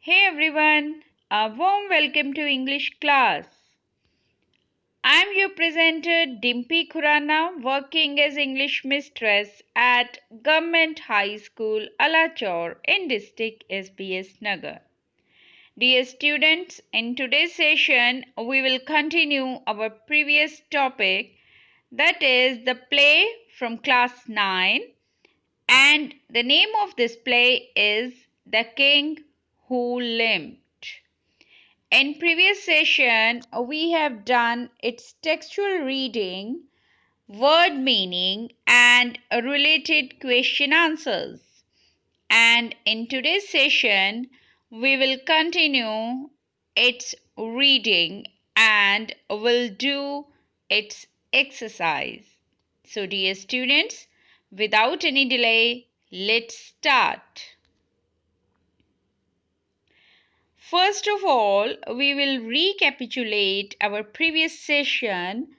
Hey everyone, a warm welcome to English class. I'm your presenter Dimpy Khurana, working as English Mistress at Government High School Alachor in district S.B.S. Nagar. Dear students, in today's session we will continue our previous topic, that is the play from class 9, and the name of this play is The King Who Limped. In previous session, we have done its textual reading, word meaning and related question answers. And in today's session, we will continue its reading and will do its exercise. So dear students, without any delay, let's start. First of all, we will recapitulate our previous session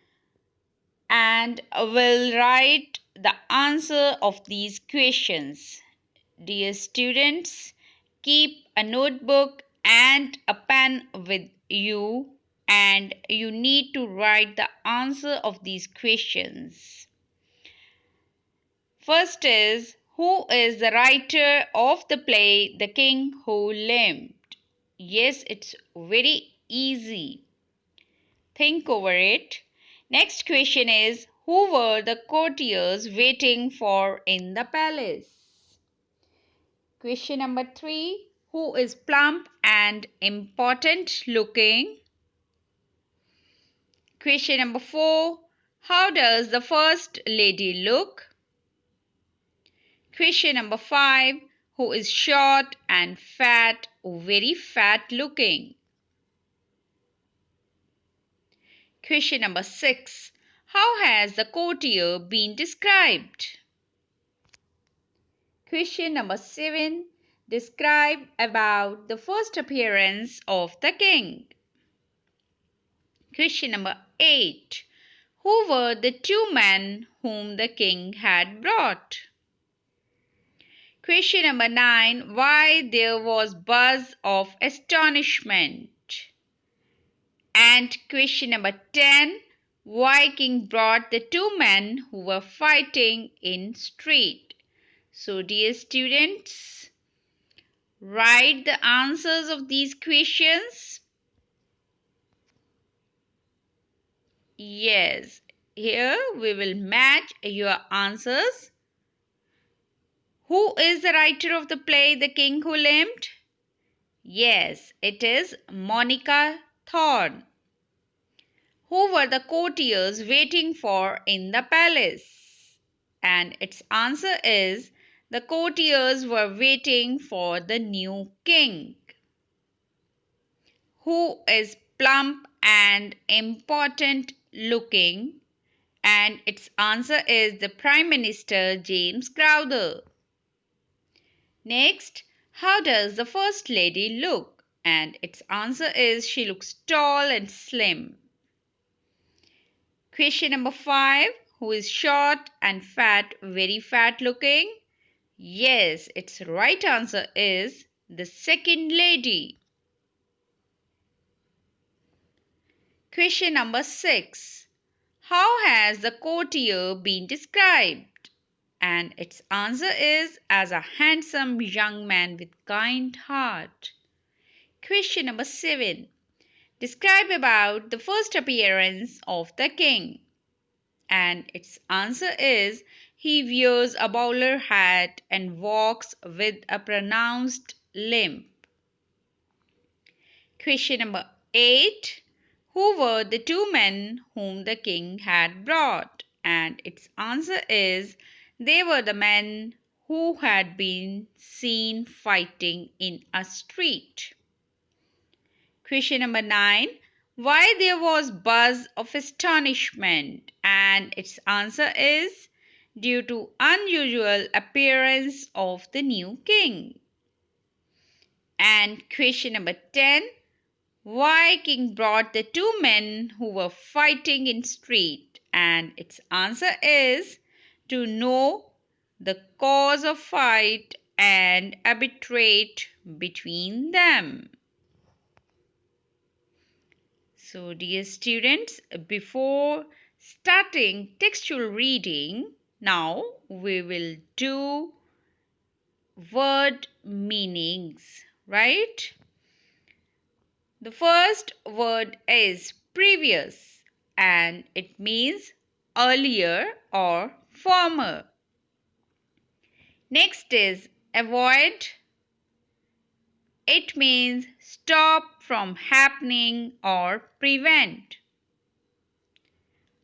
and will write the answer of these questions. Dear students, keep a notebook and a pen with you and you need to write the answer of these questions. First is, who is the writer of the play The King Who Limped? Yes, it's very easy. Think over it. Next question is, who were the courtiers waiting for in the palace? Question number 3, who is plump and important looking? Question number 4, how does the first lady look? Question number 5, who is short and fat, very fat looking? Question number 6. How has the courtier been described? Question number 7. Describe about the first appearance of the king. Question number 8. Who were the two men whom the king had brought? Question number 9. Why there was buzz of astonishment? And question number 10. Why king brought the two men who were fighting in street? So dear students, write the answers of these questions. Yes, here we will match your answers. Who is the writer of the play The King Who Limped? Yes, it is Monica Thorne. Who were the courtiers waiting for in the palace? And its answer is, the courtiers were waiting for the new king. Who is plump and important looking? And its answer is the Prime Minister James Crowther. Next, how does the First Lady look? And its answer is, she looks tall and slim. Question number 5. Who is short and fat, very fat looking? Yes, its right answer is the Second Lady. Question number 6. How has the courtier been described? And its answer is as a handsome young man with kind heart. Question number 7. Describe about the first appearance of the king. And its answer is, he wears a bowler hat and walks with a pronounced limp. Question number 8. Who were the two men whom the king had brought? And its answer is, they were the men who had been seen fighting in a street. Question number 9. Why there was buzz of astonishment? And its answer is, due to unusual appearance of the new king. And question number 10. Why king brought the two men who were fighting in street? And its answer is, to know the cause of fight and arbitrate between them. So, dear students, before starting textual reading, now we will do word meanings, right? The first word is previous and it means earlier or former. Next is avoid. It means stop from happening or prevent.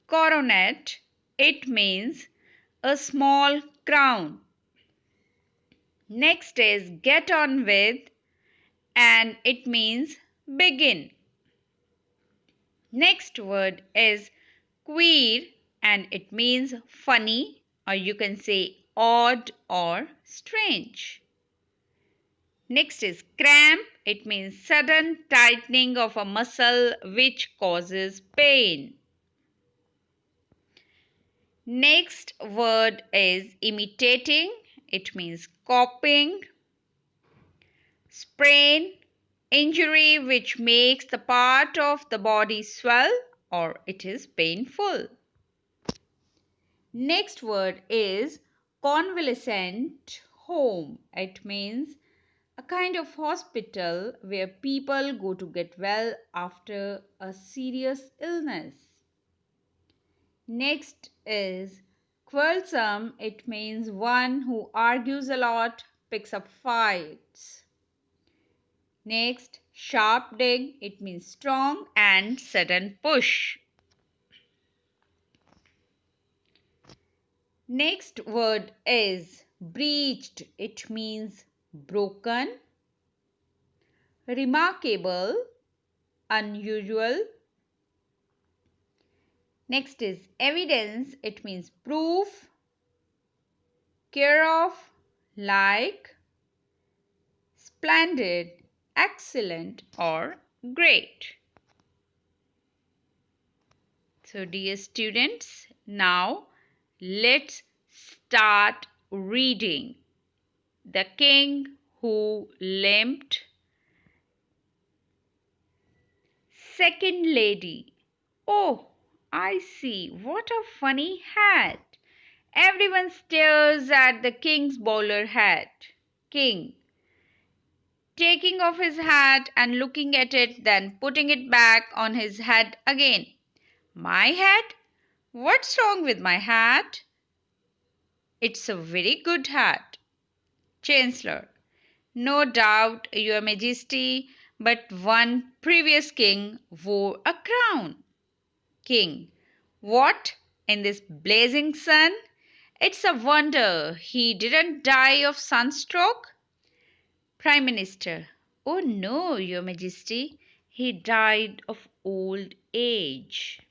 Coronet. It means a small crown. Next is get on with and it means begin. Next word is queer and it means funny or you can say odd or strange. Next is cramp. It means sudden tightening of a muscle which causes pain. Next word is imitating. It means copying. Sprain, injury which makes the part of the body swell or it is painful. Next word is convalescent home. It means a kind of hospital where people go to get well after a serious illness. Next is quarrelsome. It means one who argues a lot, picks up fights. Next, sharp dig. It means strong and sudden push. Next word is breached. It means broken, remarkable, unusual. Next is evidence. It means proof, care of, like, splendid, excellent, or great. So, dear students, now let's start reading. The King Who Limped. Second Lady. Oh, I see. What a funny hat. Everyone stares at the king's bowler hat. King. Taking off his hat and looking at it, then putting it back on his head again. My hat? What's wrong with my hat? It's a very good hat. Chancellor. No doubt, Your Majesty, but one previous king wore a crown. King. What? In this blazing sun? It's a wonder he didn't die of sunstroke. Prime Minister. Oh no, Your Majesty, he died of old age.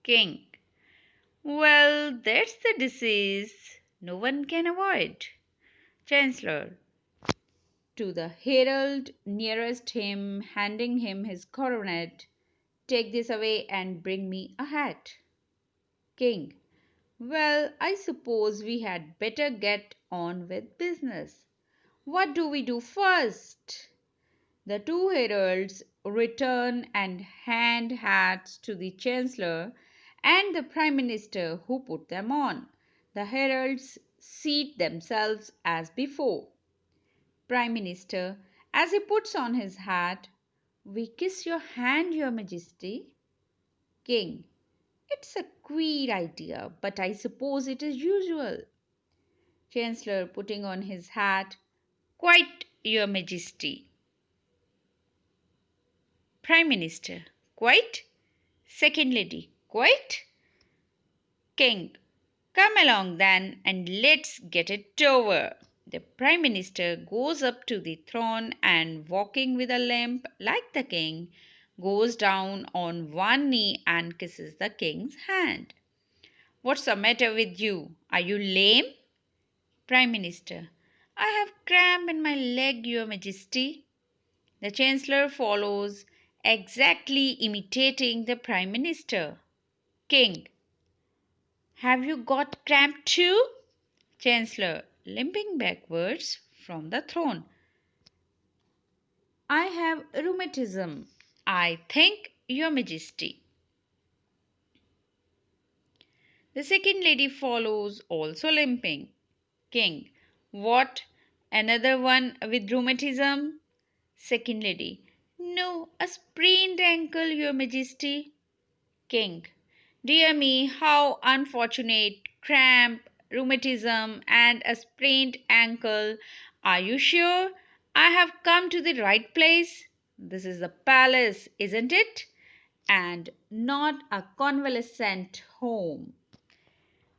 King. Well, that's the disease no one can avoid. Chancellor. To the herald nearest him, handing him his coronet, take this away and bring me a hat. King. Well, I suppose we had better get on with business. What do we do first? The two heralds return and hand hats to the Chancellor and the Prime Minister who put them on. The heralds seat themselves as before. Prime Minister, as he puts on his hat, we kiss your hand, Your Majesty. King, it's a queer idea, but I suppose it is usual. Chancellor putting on his hat, quite, Your Majesty. Prime Minister, quite? Second Lady, quite? King, come along then and let's get it over. The Prime Minister goes up to the throne and, walking with a limp like the king, goes down on one knee and kisses the king's hand. What's the matter with you? Are you lame? Prime Minister, I have cramp in my leg, Your Majesty. The Chancellor follows, exactly imitating the Prime Minister. King, have you got cramp too? Chancellor, limping backwards from the throne. I have rheumatism. I think, Your Majesty. The second lady follows, also limping. King. What? Another one with rheumatism? Second lady. No, a sprained ankle, Your Majesty. King. Dear me, how unfortunate! Cramp, rheumatism, and a sprained ankle. Are you sure I have come to the right place? This is the palace, isn't it? And not a convalescent home.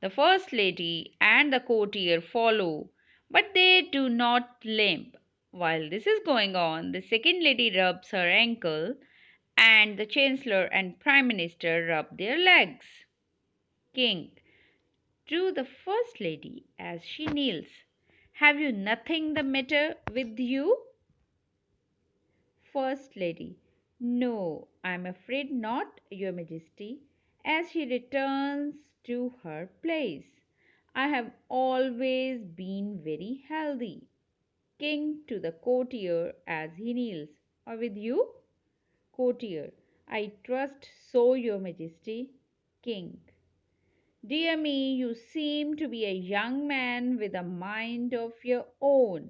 The first lady and the courtier follow, but they do not limp. While this is going on, the second lady rubs her ankle, and the chancellor and prime minister rub their legs. King, to the first lady as she kneels, have you nothing the matter with you? First lady, no, I am afraid not, Your Majesty, as she returns to her place. I have always been very healthy. King to the courtier as he kneels. Or with you? Courtier, I trust so, Your Majesty. King, dear me, you seem to be a young man with a mind of your own.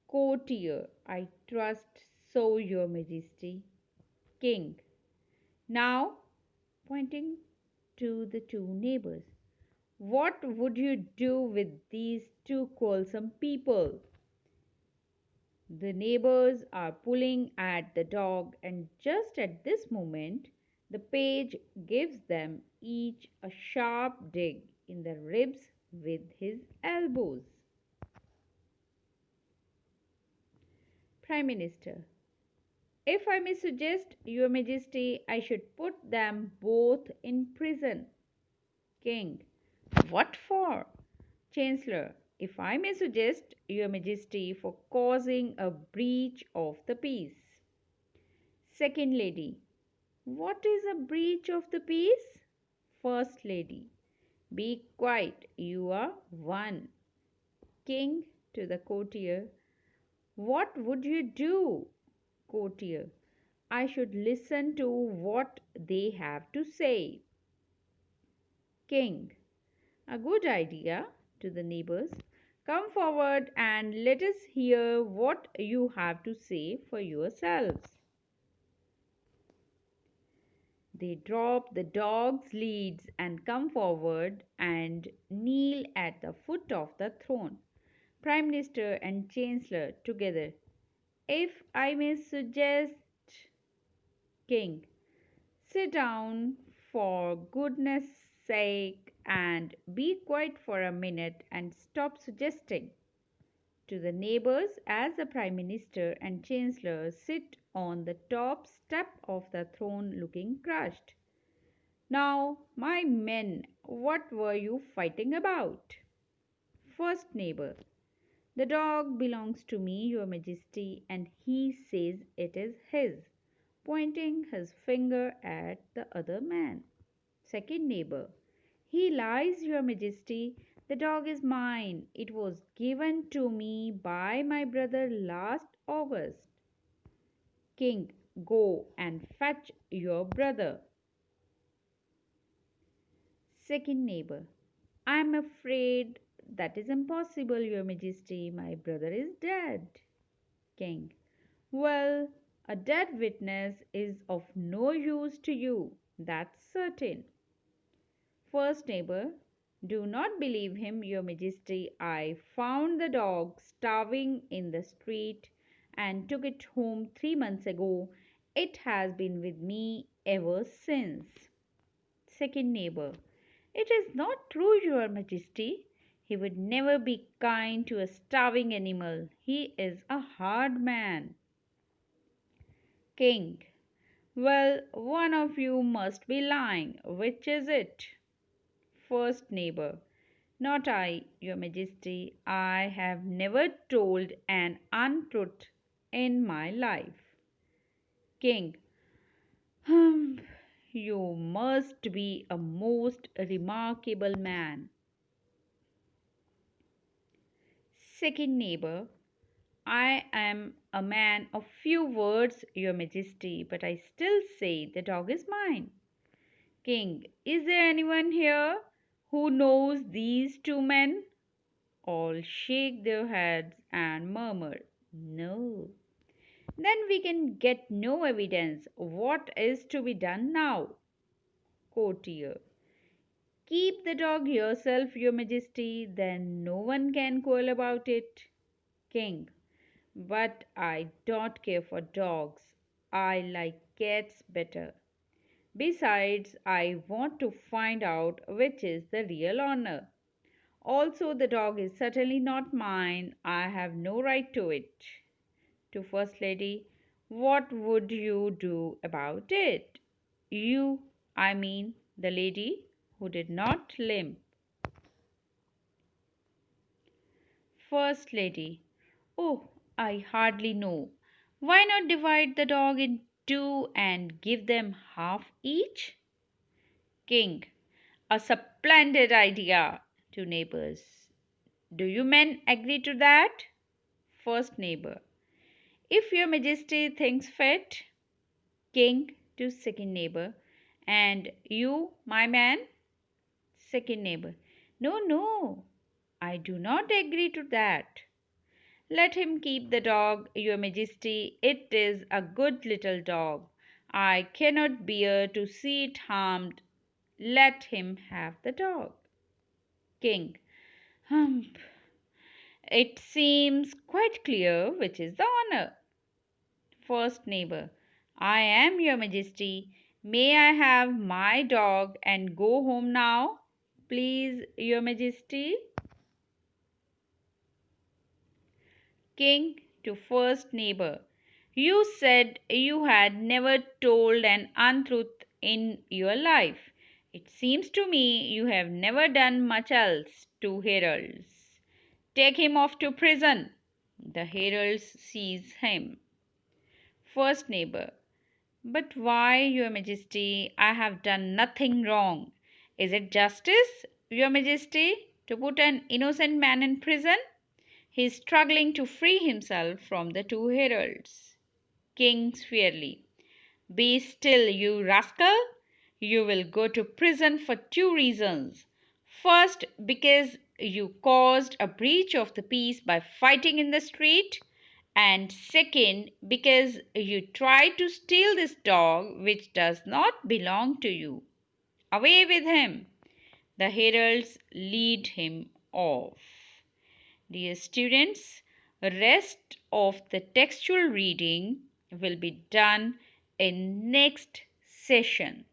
Courtier, I trust so, Your Majesty. King, now pointing to the two neighbors, what would you do with these two quarrelsome people? The neighbors are pulling at the dog, and just at this moment, the page gives them each a sharp dig in the ribs with his elbows. Prime Minister, if I may suggest, Your Majesty, I should put them both in prison. King, what for? Chancellor, if I may suggest, Your Majesty, for causing a breach of the peace. Second Lady, what is a breach of the peace? First Lady, be quiet, you are one. King to the courtier, what would you do? Courtier, I should listen to what they have to say. King, a good idea. To the neighbors, come forward and let us hear what you have to say for yourselves. They drop the dog's leads and come forward and kneel at the foot of the throne. Prime Minister and Chancellor together. If I may suggest, King, sit down for goodness sake and be quiet for a minute and stop suggesting. To the neighbors, as the Prime Minister and Chancellor sit on the top step of the throne looking crushed. Now, my men, what were you fighting about? First neighbor, the dog belongs to me, Your Majesty, and he says it is his, pointing his finger at the other man. Second neighbor, he lies, Your Majesty. The dog is mine. It was given to me by my brother last August. King, go and fetch your brother. Second neighbor, I am afraid that is impossible, Your Majesty. My brother is dead. King, well, a dead witness is of no use to you, that's certain. First neighbor, do not believe him, Your Majesty. I found the dog starving in the street and took it home 3 months ago. It has been with me ever since. Second neighbor, it is not true, Your Majesty. He would never be kind to a starving animal. He is a hard man. King, well, one of you must be lying. Which is it? First neighbor, not I, Your Majesty. I have never told an untruth in my life. King, hum, you must be a most remarkable man. Second neighbor, I am a man of few words, Your Majesty, but I still say the dog is mine. King, is there anyone here who knows these two men? All shake their heads and murmur, no. Then we can get no evidence. What is to be done now? Courtier, keep the dog yourself, Your Majesty, then no one can quarrel about it. King, but I don't care for dogs. I like cats better. Besides, I want to find out which is the real owner. Also, the dog is certainly not mine. I have no right to it. To First Lady, what would you do about it? You, I mean, the lady who did not limp. First Lady, oh, I hardly know. Why not divide the dog in two and give them half each? King, a splendid idea. To neighbors, do you men agree to that? First neighbor, if your majesty thinks fit. King to second neighbor, and you, my man? Second neighbor, no, no, I do not agree to that. Let him keep the dog, your majesty. It is a good little dog. I cannot bear to see it harmed. Let him have the dog. King, humph. It seems quite clear which is the owner. First neighbor, I am your majesty. May I have my dog and go home now? Please, your majesty. King to first neighbor, you said you had never told an untruth in your life. It seems to me you have never done much else to heralds. Take him off to prison. The heralds seize him. First neighbor, but why, your majesty? I have done nothing wrong. Is it justice, your majesty, to put an innocent man in prison? He is struggling to free himself from the two heralds. King fiercely, be still, you rascal! You will go to prison for two reasons. First, because you caused a breach of the peace by fighting in the street. And second, because you tried to steal this dog which does not belong to you. Away with him! The heralds lead him off. Dear students, rest of the textual reading will be done in next session.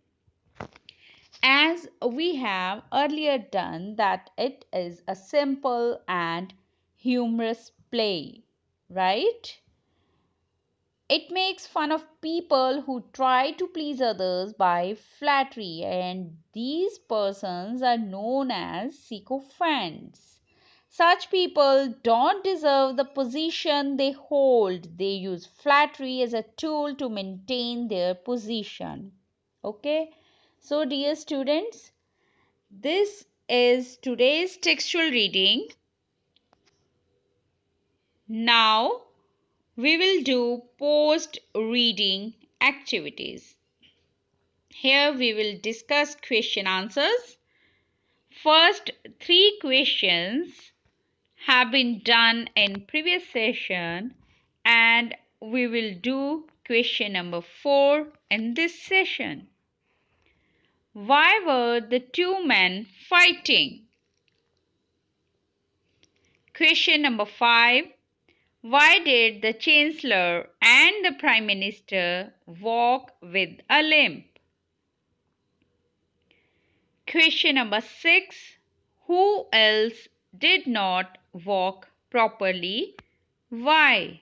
As we have earlier done that it is a simple and humorous play, right? It makes fun of people who try to please others by flattery, and these persons are known as sycophants. Such people don't deserve the position they hold. They use flattery as a tool to maintain their position. Okay, so dear students, this is today's textual reading. Now we will do post reading activities. Here we will discuss question answers. First three questions have been done in previous session, and we will do question number 4 in this session. Why were the two men fighting? Question number 5. Why did the Chancellor and the Prime Minister walk with a limp? Question number 6. Who else did not walk properly? Why?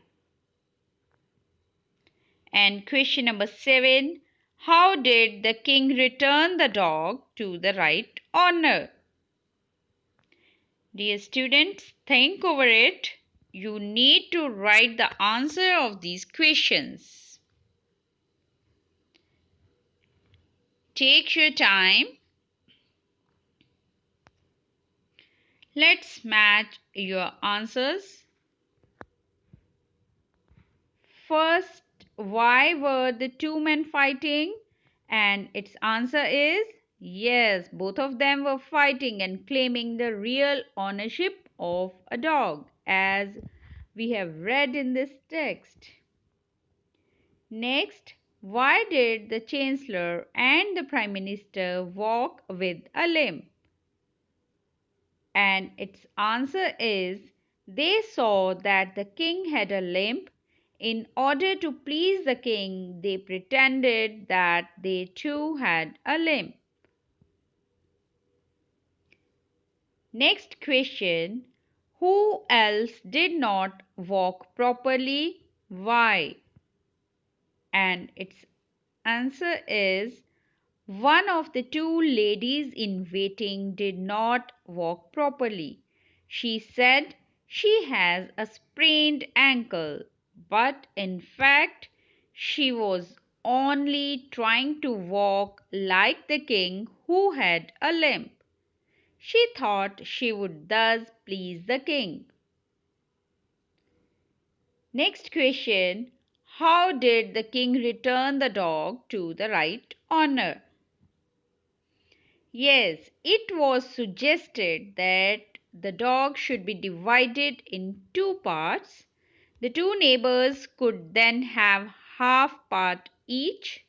And question number 7. How did the king return the dog to the right owner? Dear students, think over it. You need to write the answer of these questions. Take your time. Let's match your answers. First, why were the two men fighting? And its answer is yes, both of them were fighting and claiming the real ownership of a dog, as we have read in this text. Next, why did the Chancellor and the Prime Minister walk with a limp? And its answer is they saw that the king had a limp. In order to please the king, they pretended that they too had a limp. Next question. Who else did not walk properly? Why? And its answer is one of the two ladies in waiting did not walk properly. She said she has a sprained ankle, but in fact, she was only trying to walk like the king who had a limp. She thought she would thus please the king. Next question. How did the king return the dog to the right owner? Yes, it was suggested that the dog should be divided in two parts. The two neighbors could then have half part each.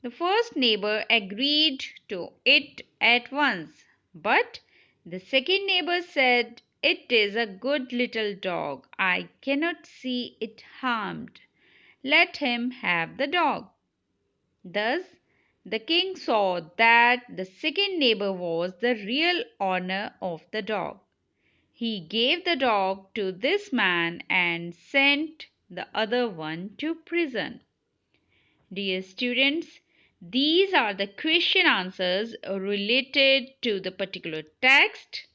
The first neighbor agreed to it at once, but the second neighbor said, "It is a good little dog. I cannot see it harmed. Let him have the dog." Thus, the king saw that the second neighbor was the real owner of the dog. He gave the dog to this man and sent the other one to prison. Dear students, these are the question answers related to the particular text.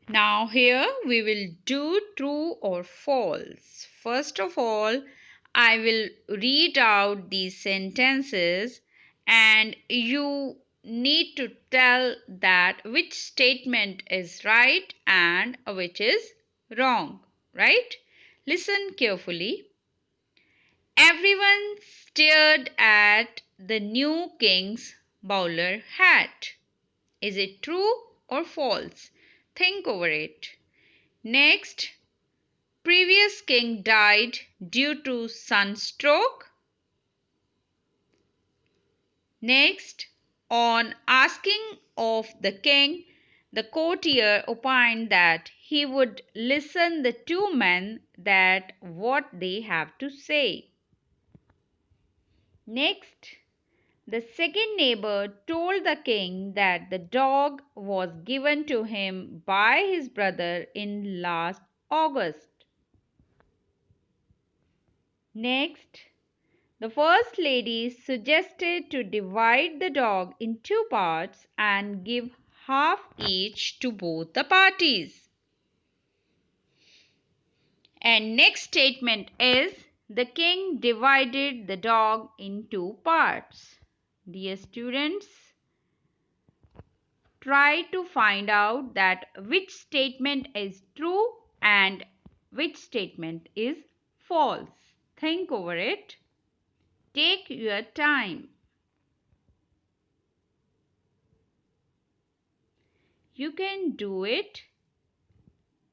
Now here we will do true or false. First of all, I will read out these sentences and you need to tell that which statement is right and which is wrong, right? Listen carefully. Everyone stared at the new king's bowler hat. Is it true or false? Think over it. Next, previous king died due to sunstroke. Next, on asking of the king, the courtier opined that he would listen the two men that what they have to say. Next, the second neighbor told the king that the dog was given to him by his brother in last August. Next, the first lady suggested to divide the dog in two parts and give half each to both the parties. And next statement is the king divided the dog in two parts. Dear students, try to find out that which statement is true and which statement is false. Think over it. Take your time. You can do it.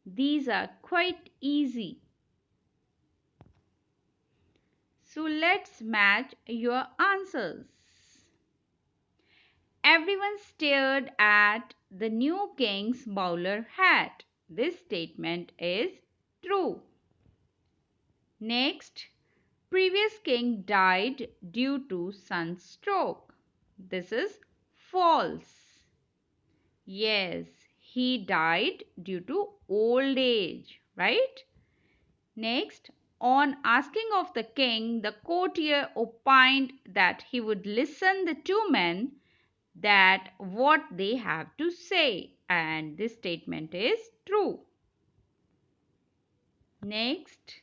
These are quite easy. So let's match your answers. Everyone stared at the new king's bowler hat. This statement is true. Next, previous king died due to sunstroke. This is false. Yes, he died due to old age, right? Next, on asking of the king, the courtier opined that he would listen the two men that what they have to say, and this statement is true. Next,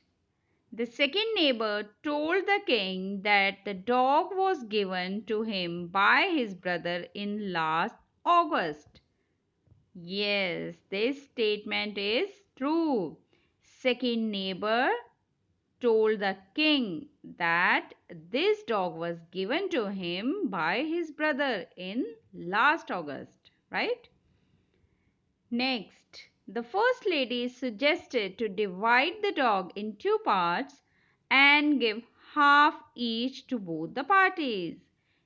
the second neighbor told the king that the dog was given to him by his brother in last August. Yes, this statement is true. Second neighbor told the king that this dog was given to him by his brother in last August, right? Next, the first lady suggested to divide the dog in two parts and give half each to both the parties.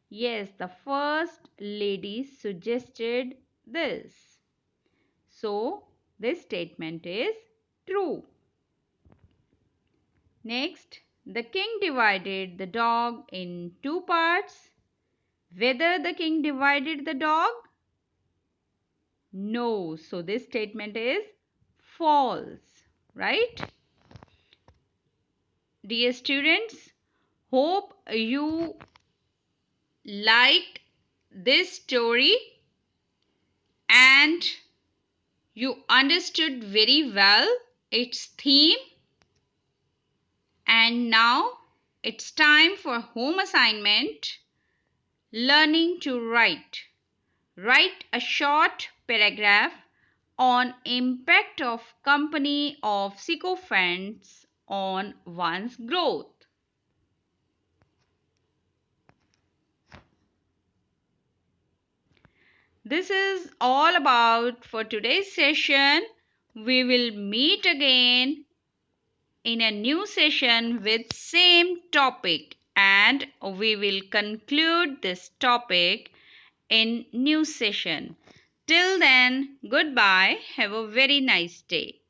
Yes, the first lady suggested this. So, this statement is true. Next, the king divided the dog in two parts. Whether the king divided the dog? No. So this statement is false, right? Dear students, hope you like this story and you understood very well its theme. And now it's time for home assignment, learning to write. Write a short paragraph on impact of company of sycophants on one's growth. This is all about for today's session. We will meet again in a new session with same topic and we will conclude this topic in new session. Till then, goodbye. Have a very nice day.